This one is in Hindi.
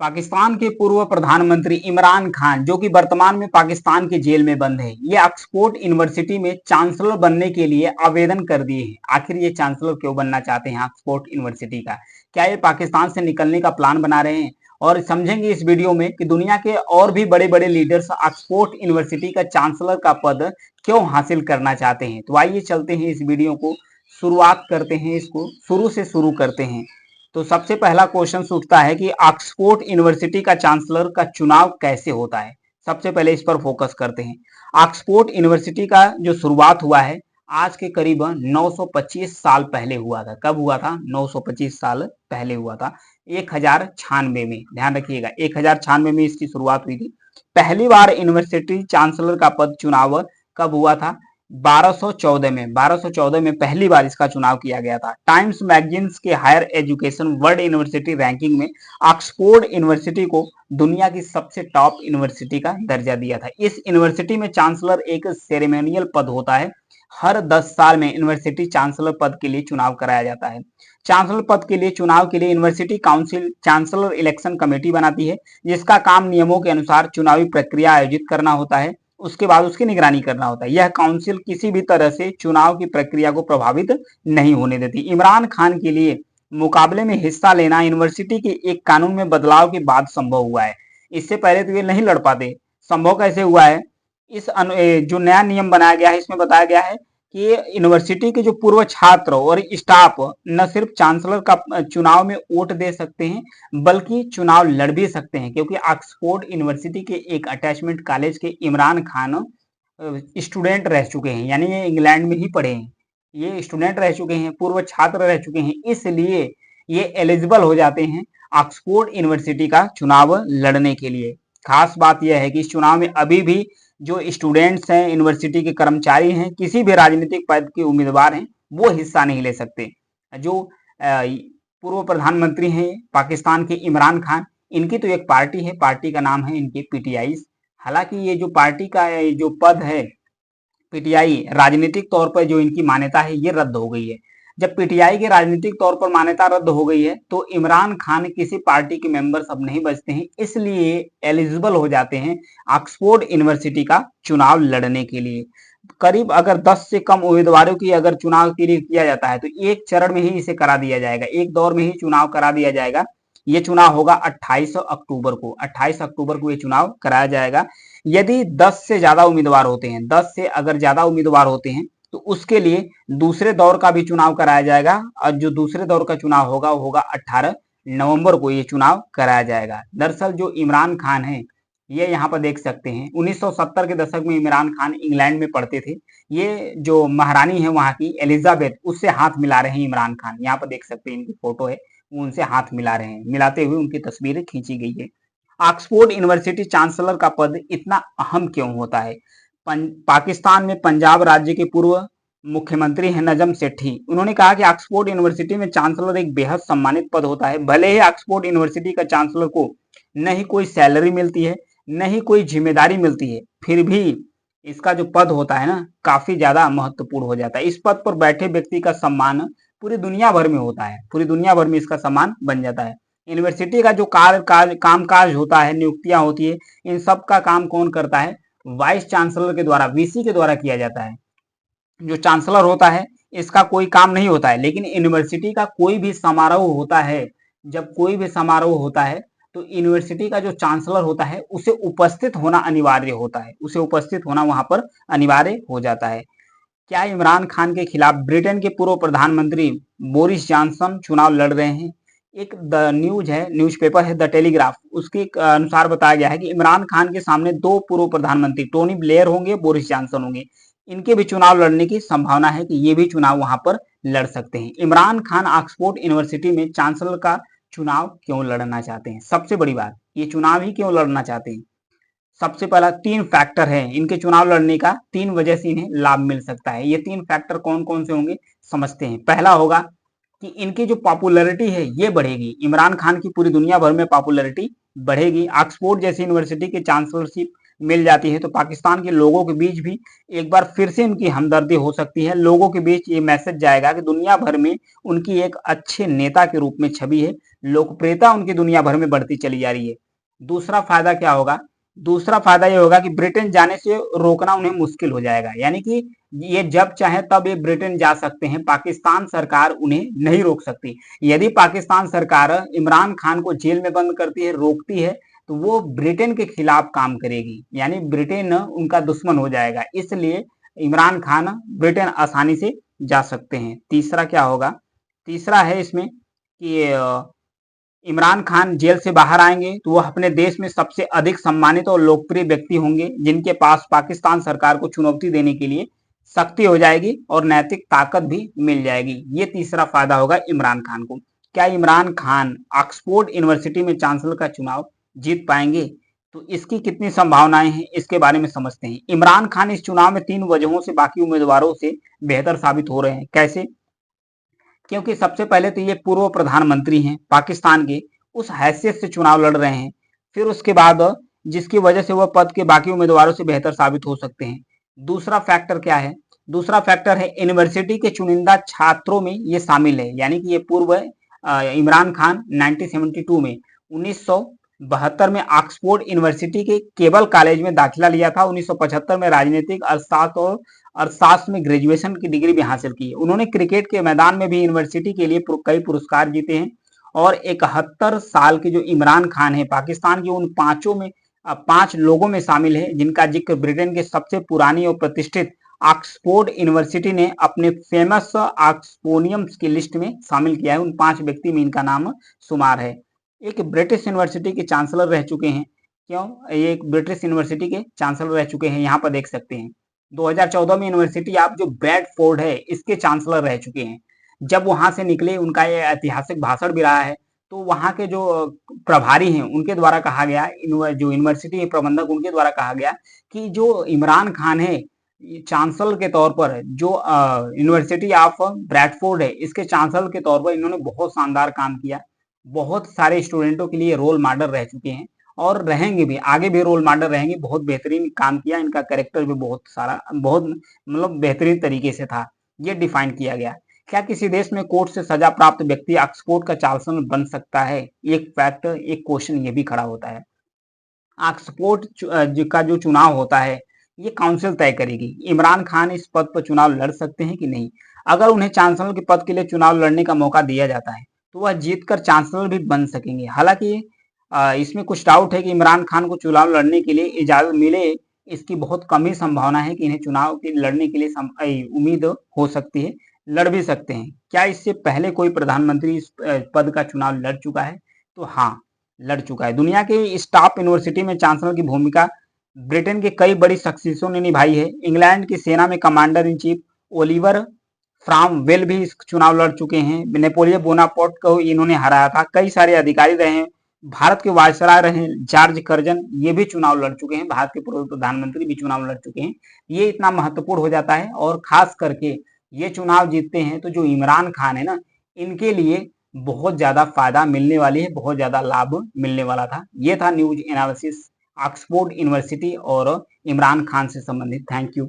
पाकिस्तान के पूर्व प्रधानमंत्री इमरान खान, जो कि वर्तमान में पाकिस्तान के जेल में बंद है, ये ऑक्सफोर्ड यूनिवर्सिटी में चांसलर बनने के लिए आवेदन कर दिए हैं। आखिर ये चांसलर क्यों बनना चाहते हैं ऑक्सफोर्ड यूनिवर्सिटी का? क्या ये पाकिस्तान से निकलने का प्लान बना रहे हैं? और समझेंगे इस वीडियो में कि दुनिया के और भी बड़े बड़े लीडर्स ऑक्सफोर्ड यूनिवर्सिटी का चांसलर का पद क्यों हासिल करना चाहते हैं। तो आइए चलते हैं इस वीडियो को, शुरुआत करते हैं, इसको शुरू से शुरू करते हैं। तो सबसे पहला क्वेश्चन उठता है कि ऑक्सफोर्ड यूनिवर्सिटी का चांसलर का चुनाव कैसे होता है। सबसे पहले इस पर फोकस करते हैं। ऑक्सफोर्ड यूनिवर्सिटी का जो शुरुआत हुआ है आज के करीब 925 साल पहले हुआ था। कब हुआ था? 925 साल पहले हुआ था, 1096 में। ध्यान रखिएगा, 1096 में इसकी शुरुआत हुई थी। पहली बार यूनिवर्सिटी चांसलर का पद चुनाव कब हुआ था? 1214 में पहली बार इसका चुनाव किया गया था। टाइम्स मैगजीन्स के higher education world university ranking में ऑक्सफोर्ड यूनिवर्सिटी को दुनिया की सबसे टॉप यूनिवर्सिटी का दर्जा दिया था। इस यूनिवर्सिटी में चांसलर एक सेरेमोनियल पद होता है। हर 10 साल में यूनिवर्सिटी चांसलर पद के लिए चुनाव कराया जाता है। चांसलर पद के लिए चुनाव के लिए university council chancellor election committee बनाती है, जिसका काम नियमों के अनुसार चुनावी प्रक्रिया आयोजित करना होता है। उसके बाद उसकी निगरानी करना होता है। यह काउंसिल किसी भी तरह से चुनाव की प्रक्रिया को प्रभावित नहीं होने देती। इमरान खान के लिए मुकाबले में हिस्सा लेना यूनिवर्सिटी के एक कानून में बदलाव के बाद संभव हुआ है। इससे पहले तो ये नहीं लड़ पाते। संभव कैसे हुआ है? जो नया नियम बनाया गया है इसमें बताया गया है कि यूनिवर्सिटी के जो पूर्व छात्र और स्टाफ न सिर्फ चांसलर का चुनाव में वोट दे सकते हैं बल्कि चुनाव लड़ भी सकते हैं, क्योंकि ऑक्सफोर्ड यूनिवर्सिटी के एक अटैचमेंट कॉलेज के इमरान खान स्टूडेंट रह चुके हैं, यानी ये इंग्लैंड में ही पढ़े हैं। ये स्टूडेंट रह चुके हैं, पूर्व छात्र रह चुके हैं, इसलिए ये एलिजिबल हो जाते हैं ऑक्सफोर्ड यूनिवर्सिटी का चुनाव लड़ने के लिए। खास बात यह है कि इस चुनाव में अभी भी जो स्टूडेंट्स हैं, यूनिवर्सिटी के कर्मचारी हैं, किसी भी राजनीतिक पद के उम्मीदवार हैं, वो हिस्सा नहीं ले सकते। जो पूर्व प्रधानमंत्री हैं पाकिस्तान के इमरान खान, इनकी तो एक पार्टी है, पार्टी का नाम है इनकी पीटीआई। हालांकि ये जो पार्टी का जो पद है पीटीआई, राजनीतिक तौर पर जो इनकी मान्यता है ये रद्द हो गई है। जब पीटीआई की राजनीतिक तौर पर मान्यता रद्द हो गई है तो इमरान खान किसी पार्टी के मेंबर्स अब नहीं बचते हैं, इसलिए एलिजिबल हो जाते हैं ऑक्सफोर्ड यूनिवर्सिटी का चुनाव लड़ने के लिए। करीब अगर 10 से कम उम्मीदवारों की अगर चुनाव के लिए किया जाता है तो एक चरण में ही इसे करा दिया जाएगा, एक दौर में ही चुनाव करा दिया जाएगा। ये चुनाव होगा 28 अक्टूबर को, 28 अक्टूबर को ये चुनाव कराया जाएगा। यदि 10 से ज्यादा उम्मीदवार होते हैं, 10 से अगर ज्यादा उम्मीदवार होते हैं तो उसके लिए दूसरे दौर का भी चुनाव कराया जाएगा, और जो दूसरे दौर का चुनाव होगा वो होगा 18 नवंबर को ये चुनाव कराया जाएगा। दरअसल जो इमरान खान है, ये यहाँ पर देख सकते हैं 1970 के दशक में इमरान खान इंग्लैंड में पढ़ते थे। ये जो महारानी है वहां की एलिजाबेथ, उससे हाथ मिला रहे हैं इमरान खान। यहाँ पर देख सकते हैं इनकी फोटो है, उनसे हाथ मिला रहे हैं, मिलाते हुए उनकी तस्वीरें खींची गई है। ऑक्सफोर्ड यूनिवर्सिटी चांसलर का पद इतना अहम क्यों होता है? पाकिस्तान में पंजाब राज्य के पूर्व मुख्यमंत्री हैं नजम सेठी, उन्होंने कहा कि ऑक्सफोर्ड यूनिवर्सिटी में चांसलर एक बेहद सम्मानित पद होता है। भले ही ऑक्सफोर्ड यूनिवर्सिटी का चांसलर को न ही कोई सैलरी मिलती है, न ही कोई जिम्मेदारी मिलती है, फिर भी इसका जो पद होता है ना, काफी ज्यादा महत्वपूर्ण हो जाता है। इस पद पर बैठे व्यक्ति का सम्मान पूरी दुनिया भर में होता है, पूरी दुनिया भर में इसका सम्मान बन जाता है। यूनिवर्सिटी का जो कामकाज होता है, नियुक्तियां होती है, इन सब का काम कौन करता है? वाइस चांसलर के द्वारा, वीसी के द्वारा किया जाता है। जो चांसलर होता है इसका कोई काम नहीं होता है, लेकिन यूनिवर्सिटी का कोई भी समारोह होता है, जब कोई भी समारोह होता है तो यूनिवर्सिटी का जो चांसलर होता है उसे उपस्थित होना अनिवार्य होता है, उसे उपस्थित होना वहां पर अनिवार्य हो जाता है। क्या इमरान खान के खिलाफ ब्रिटेन के पूर्व प्रधानमंत्री बोरिस जॉनसन चुनाव लड़ रहे हैं? एक द न्यूज है, न्यूज़पेपर है द टेलीग्राफ, उसके अनुसार बताया गया है कि इमरान खान के सामने दो पूर्व प्रधानमंत्री टोनी ब्लेयर होंगे, बोरिस जॉनसन होंगे। इनके भी चुनाव लड़ने की संभावना है कि ये भी चुनाव वहां पर लड़ सकते हैं। इमरान खान ऑक्सफोर्ड यूनिवर्सिटी में चांसलर का चुनाव क्यों लड़ना चाहते हैं? सबसे बड़ी बात, ये चुनाव ही क्यों लड़ना चाहते हैं? सबसे पहला तीन फैक्टर है इनके चुनाव लड़ने का, तीन वजह से इन्हें लाभ मिल सकता है। ये तीन फैक्टर कौन कौन से होंगे समझते हैं। पहला होगा कि इनकी जो पॉपुलैरिटी है ये बढ़ेगी, इमरान खान की पूरी दुनिया भर में पॉपुलैरिटी बढ़ेगी। ऑक्सफोर्ड जैसी यूनिवर्सिटी की चांसलरशिप मिल जाती है तो पाकिस्तान के लोगों के बीच भी एक बार फिर से उनकी हमदर्दी हो सकती है। लोगों के बीच ये मैसेज जाएगा कि दुनिया भर में उनकी एक अच्छे नेता के रूप में छवि है, लोकप्रियता उनकी दुनिया भर में बढ़ती चली जा रही है। दूसरा फायदा क्या होगा? दूसरा फायदा ये होगा कि ब्रिटेन जाने से रोकना उन्हें मुश्किल हो जाएगा, यानी कि ये जब चाहे तब ये ब्रिटेन जा सकते हैं, पाकिस्तान सरकार उन्हें नहीं रोक सकती। यदि पाकिस्तान सरकार इमरान खान को जेल में बंद करती है, रोकती है, तो वो ब्रिटेन के खिलाफ काम करेगी, यानी ब्रिटेन उनका दुश्मन हो जाएगा। इसलिए इमरान खान ब्रिटेन आसानी से जा सकते हैं। तीसरा क्या होगा? तीसरा है इसमें कि इमरान खान जेल से बाहर आएंगे तो वह अपने देश में सबसे अधिक सम्मानित और लोकप्रिय व्यक्ति होंगे, जिनके पास पाकिस्तान सरकार को चुनौती देने के लिए शक्ति हो जाएगी और नैतिक ताकत भी मिल जाएगी। ये तीसरा फायदा होगा इमरान खान को। क्या इमरान खान ऑक्सफोर्ड यूनिवर्सिटी में चांसलर का चुनाव जीत पाएंगे? तो इसकी कितनी संभावनाएं हैं, इसके बारे में समझते हैं। इमरान खान इस चुनाव में 3 वजहों से बाकी उम्मीदवारों से बेहतर साबित हो रहे हैं। कैसे? क्योंकि सबसे पहले तो ये पूर्व प्रधानमंत्री हैं पाकिस्तान के, उस हैसियत से चुनाव लड़ रहे हैं। फिर उसके बाद जिसकी वजह से वह पद के बाकी उम्मीदवारों से बेहतर साबित हो सकते हैं। दूसरा फैक्टर क्या है? दूसरा फैक्टर है यूनिवर्सिटी के चुनिंदा छात्रों में ये शामिल है, यानी कि ये पूर्व इमरान खान 1972 में 1972 में ऑक्सफोर्ड यूनिवर्सिटी के केबल कॉलेज में दाखिला लिया था। 1975 में राजनीतिक अर्थशास्त्र और अर्थशास्त्र में ग्रेजुएशन की डिग्री भी हासिल की है। उन्होंने क्रिकेट के मैदान में भी यूनिवर्सिटी के लिए कई पुरस्कार जीते हैं। और 71 साल के जो इमरान खान है, पाकिस्तान के उन पांचों में 5 लोगों में शामिल है जिनका जिक्र ब्रिटेन के सबसे पुरानी और प्रतिष्ठित ऑक्सफोर्ड यूनिवर्सिटी ने अपने फेमस ऑक्सफोनियम्स की लिस्ट में शामिल किया है। उन 5 व्यक्ति में इनका नाम शुमार है। एक ब्रिटिश यूनिवर्सिटी के चांसलर रह चुके हैं। क्यों? ये एक ब्रिटिश यूनिवर्सिटी के चांसलर रह चुके हैं, यहाँ पर देख सकते हैं। 2014 में यूनिवर्सिटी ऑफ जो ब्रैडफोर्ड है, इसके चांसलर रह चुके हैं। जब वहां से निकले, उनका ये ऐतिहासिक भाषण भी रहा है। तो वहां के जो प्रभारी हैं उनके द्वारा कहा गया, जो यूनिवर्सिटी प्रबंधक उनके द्वारा कहा गया कि जो इमरान खान है चांसलर के तौर पर, जो यूनिवर्सिटी ऑफ ब्रैडफोर्ड है इसके चांसलर के तौर पर इन्होंने बहुत शानदार काम किया। बहुत सारे स्टूडेंटों के लिए रोल मॉडल रह चुके हैं और रहेंगे भी, आगे भी रोल मॉडल रहेंगे। बहुत बेहतरीन काम किया, इनका कैरेक्टर भी बहुत मतलब बेहतरीन तरीके से था। ये डिफाइन किया गया। क्या किसी देश में कोर्ट से सजा प्राप्त व्यक्ति ऑक्सफोर्ड का चांसलर बन सकता है? एक फैक्टर, एक क्वेश्चन ये भी खड़ा होता है। ऑक्सफोर्ड का जो चुनाव होता है ये काउंसिल तय करेगी। इमरान खान इस पद पर चुनाव लड़ सकते हैं कि नहीं। अगर उन्हें चांसलर के पद के लिए चुनाव लड़ने का मौका दिया जाता है तो वह जीतकर चांसलर भी बन सकेंगे। हालांकि इसमें कुछ डाउट है कि इमरान खान को चुनाव लड़ने के लिए इजाजत मिले, इसकी बहुत कम ही संभावना है कि इन्हें चुनाव के लड़ने के लिए उम्मीद हो सकती है। लड़ भी सकते हैं। क्या इससे पहले कोई प्रधानमंत्री इस पद का चुनाव लड़ चुका है? तो हाँ, लड़ चुका है। दुनिया के इस टॉप यूनिवर्सिटी में चांसलर की भूमिका ब्रिटेन के कई बड़ी शख्सियतों ने निभाई है। इंग्लैंड की सेना में commander in chief Oliver Cromwell भी इस चुनाव लड़ चुके हैं। नेपोलियन बोनापार्ट को इन्होंने हराया था। कई सारे अधिकारी रहे हैं। भारत के वायसराय रहे जॉर्ज कर्जन, ये भी चुनाव लड़ चुके हैं। भारत के पूर्व प्रधानमंत्री भी चुनाव लड़ चुके हैं। ये इतना महत्वपूर्ण हो जाता है और खास करके ये चुनाव जीतते हैं तो जो इमरान खान है ना, इनके लिए बहुत ज्यादा फायदा मिलने वाली है, बहुत ज्यादा लाभ मिलने वाला था। ये था न्यूज एनालिसिस ऑक्सफोर्ड यूनिवर्सिटी और इमरान खान से संबंधित। Thank you.